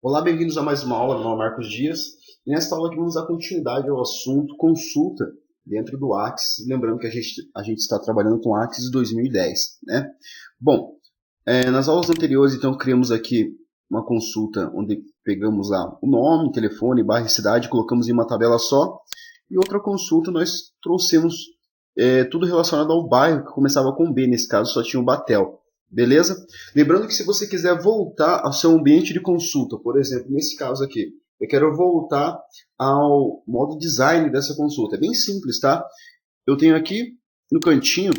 Olá, bem-vindos a mais uma aula. Meu nome é Marcos Dias. E nesta aula aqui vamos dar continuidade ao assunto consulta dentro do Axis. Lembrando que a gente está trabalhando com Axis 2010, né? Bom, nas aulas anteriores, então, criamos aqui uma consulta onde pegamos lá o nome, telefone, bairro e cidade, colocamos em uma tabela só. E outra consulta nós trouxemos tudo relacionado ao bairro, que começava com B, nesse caso só tinha o Batel. Beleza? Lembrando que se você quiser voltar ao seu ambiente de consulta, por exemplo, nesse caso aqui, eu quero voltar ao modo design dessa consulta. É bem simples, tá? Eu tenho aqui no cantinho,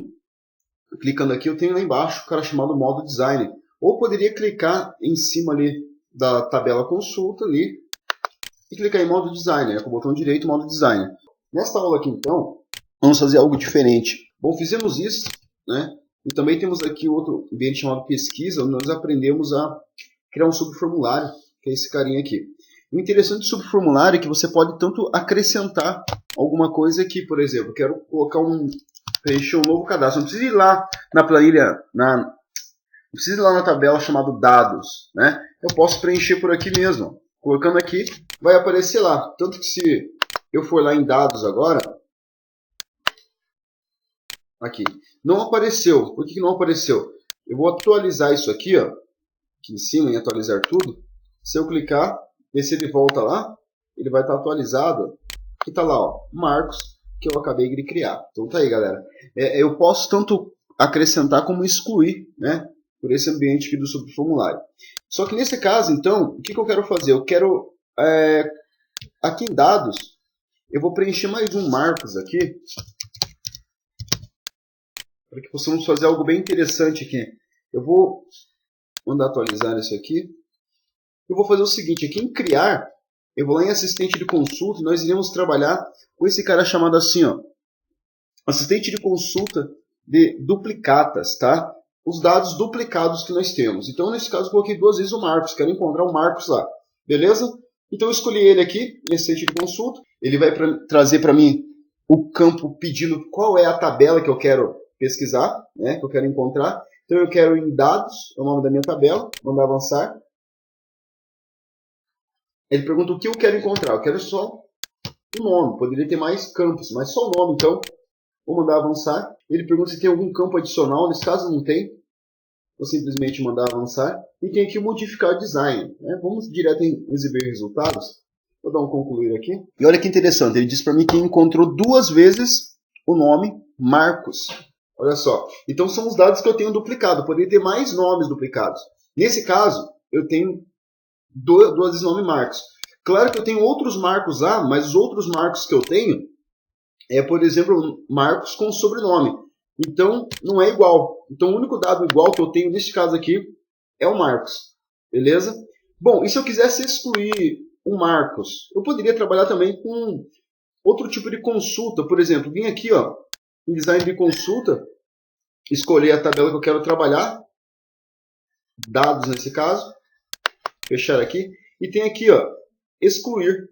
clicando aqui, eu tenho lá embaixo o cara chamado modo design. Ou poderia clicar em cima ali da tabela consulta ali e clicar em modo design, com o botão direito, modo design. Nesta aula aqui, então, vamos fazer algo diferente. Bom, fizemos isso, né? E também temos aqui outro ambiente chamado pesquisa, onde nós aprendemos a criar um subformulário, que é esse carinha aqui. O interessante do subformulário é que você pode tanto acrescentar alguma coisa aqui, por exemplo, eu quero colocar preencher um novo cadastro. Não precisa ir lá na planilha, não precisa ir lá na tabela chamada dados, né? Eu posso preencher por aqui mesmo. Colocando aqui, vai aparecer lá. Tanto que se eu for lá em dados agora, aqui, não apareceu. Por que não apareceu? Eu vou atualizar isso aqui, ó, aqui em cima, em atualizar tudo. Se eu clicar, ver se ele volta lá, ele vai estar atualizado. Aqui está lá, ó, Marcos, que eu acabei de criar. Então tá aí, galera. Eu posso tanto acrescentar como excluir, né, por esse ambiente aqui do subformulário. Só que nesse caso, então, o que eu quero fazer? Eu quero, aqui em dados, eu vou preencher mais um Marcos aqui, para que possamos fazer algo bem interessante aqui. Eu vou mandar atualizar isso aqui. Eu vou fazer o seguinte, aqui em criar, eu vou lá em assistente de consulta e nós iremos trabalhar com esse cara chamado assim, ó, assistente de consulta de duplicatas, tá? Os dados duplicados que nós temos. Então, nesse caso, eu coloquei duas vezes o Marcos, quero encontrar o Marcos lá, beleza? Então, eu escolhi ele aqui, em assistente de consulta, ele vai trazer para mim o campo pedindo qual é a tabela que eu quero pesquisar, né, que eu quero encontrar. Então eu quero em dados, é o nome da minha tabela, mandar avançar. Ele pergunta o que eu quero encontrar. Eu quero só o nome, poderia ter mais campos, mas só o nome, então vou mandar avançar. Ele pergunta se tem algum campo adicional, nesse caso não tem, vou simplesmente mandar avançar. E tem aqui o modificar design, né? Vamos direto em exibir resultados. Vou dar um concluir aqui. E olha que interessante, ele diz para mim que encontrou duas vezes o nome Marcos. Olha só, então são os dados que eu tenho duplicado, poderia ter mais nomes duplicados. Nesse caso, eu tenho duas vezes nome Marcos. Claro que eu tenho outros Marcos lá, mas os outros Marcos que eu tenho por exemplo, Marcos com sobrenome. Então, não é igual. Então, o único dado igual que eu tenho neste caso aqui é o Marcos. Beleza? Bom, e se eu quisesse excluir o Marcos? Eu poderia trabalhar também com outro tipo de consulta. Por exemplo, vim aqui, ó, em design de consulta, escolher a tabela que eu quero trabalhar, dados nesse caso, fechar aqui, e tem aqui, ó, excluir.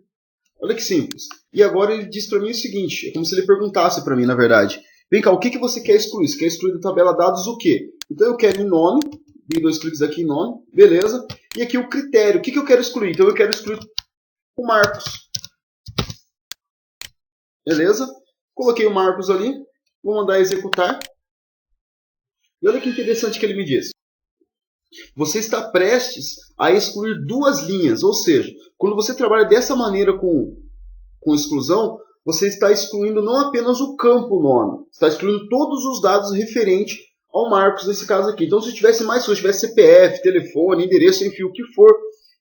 Olha que simples. E agora ele diz para mim o seguinte, é como se ele perguntasse para mim, na verdade, vem cá, o que você quer excluir? Você quer excluir da tabela dados o quê? Então eu quero em nome, dei dois cliques aqui em nome, beleza, e aqui o critério, o que eu quero excluir? Então eu quero excluir o Marcos. Beleza? Coloquei o Marcos ali, vou mandar executar. E olha que interessante que ele me diz. Você está prestes a excluir duas linhas, ou seja, quando você trabalha dessa maneira com exclusão, você está excluindo não apenas o campo nome, está excluindo todos os dados referentes ao Marcos nesse caso aqui. Então, se tivesse mais coisas, se tivesse CPF, telefone, endereço, enfim, o que for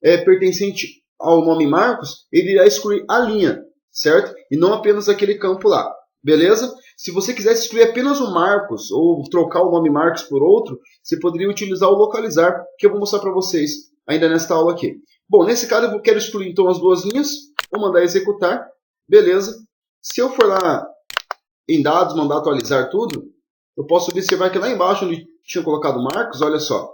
pertencente ao nome Marcos, ele irá excluir a linha, certo? E não apenas aquele campo lá. Beleza? Se você quisesse excluir apenas o Marcos ou trocar o nome Marcos por outro, você poderia utilizar o localizar, que eu vou mostrar para vocês ainda nesta aula aqui. Bom, nesse caso eu quero excluir então as duas linhas, vou mandar executar, beleza. Se eu for lá em dados, mandar atualizar tudo, eu posso observar que lá embaixo onde tinha colocado Marcos, olha só,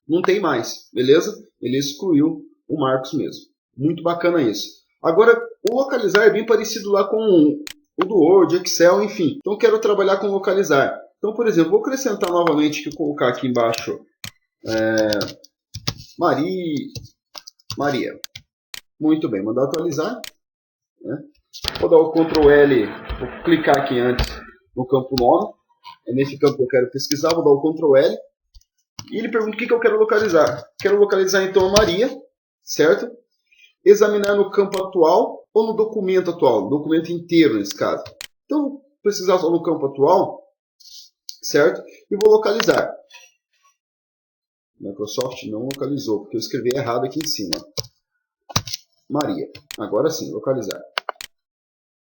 não tem mais, beleza? Ele excluiu o Marcos mesmo. Muito bacana isso. Agora, o localizar é bem parecido lá com o do Word, Excel, enfim. Então, eu quero trabalhar com localizar. Então, por exemplo, vou acrescentar novamente, que eu colocar aqui embaixo, Maria. Muito bem, mandar atualizar. Né? Vou dar o Ctrl L, vou clicar aqui antes no campo nome. É nesse campo que eu quero pesquisar, vou dar o Ctrl L. E ele pergunta o que eu quero localizar. Quero localizar então a Maria, certo? Examinar no campo atual ou no documento atual, no documento inteiro nesse caso. Então, vou pesquisar só no campo atual, certo? E vou localizar. Microsoft não localizou, porque eu escrevi errado aqui em cima. Maria. Agora sim, localizar.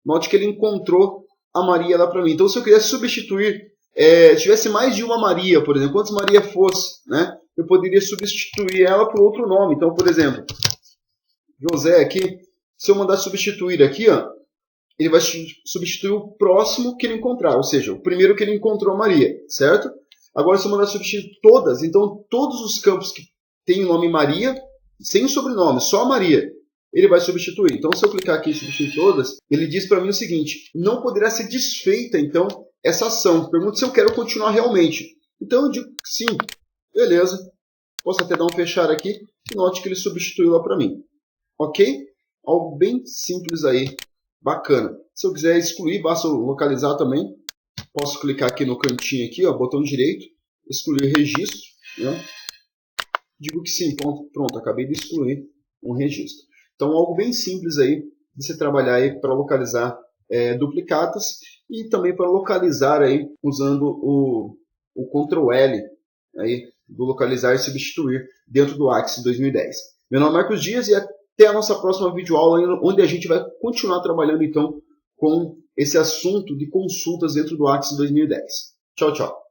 Note que ele encontrou a Maria lá para mim. Então, se eu quisesse substituir, se tivesse mais de uma Maria, por exemplo, quantas Maria fosse, né, eu poderia substituir ela por outro nome. Então, por exemplo, José aqui, se eu mandar substituir aqui, ó, ele vai substituir o próximo que ele encontrar, ou seja, o primeiro que ele encontrou a Maria, certo? Agora, se eu mandar substituir todas, então todos os campos que têm o nome Maria, sem o sobrenome, só a Maria, ele vai substituir. Então, se eu clicar aqui em substituir todas, ele diz para mim o seguinte: não poderá ser desfeita, então, essa ação. Pergunta se eu quero continuar realmente. Então, eu digo que sim. Beleza. Posso até dar um fechar aqui e note que ele substituiu lá para mim. Ok? Algo bem simples aí. Bacana. Se eu quiser excluir, basta localizar também. Posso clicar aqui no cantinho, aqui, ó, botão direito, excluir registro. Né? Digo que sim. Pronto, acabei de excluir um registro. Então, algo bem simples aí de se trabalhar aí para localizar duplicatas e também para localizar aí usando o Ctrl L aí, do localizar e substituir dentro do Axis 2010. Meu nome é Marcos Dias e até a nossa próxima videoaula, onde a gente vai continuar trabalhando então com esse assunto de consultas dentro do Axis 2010. Tchau, tchau.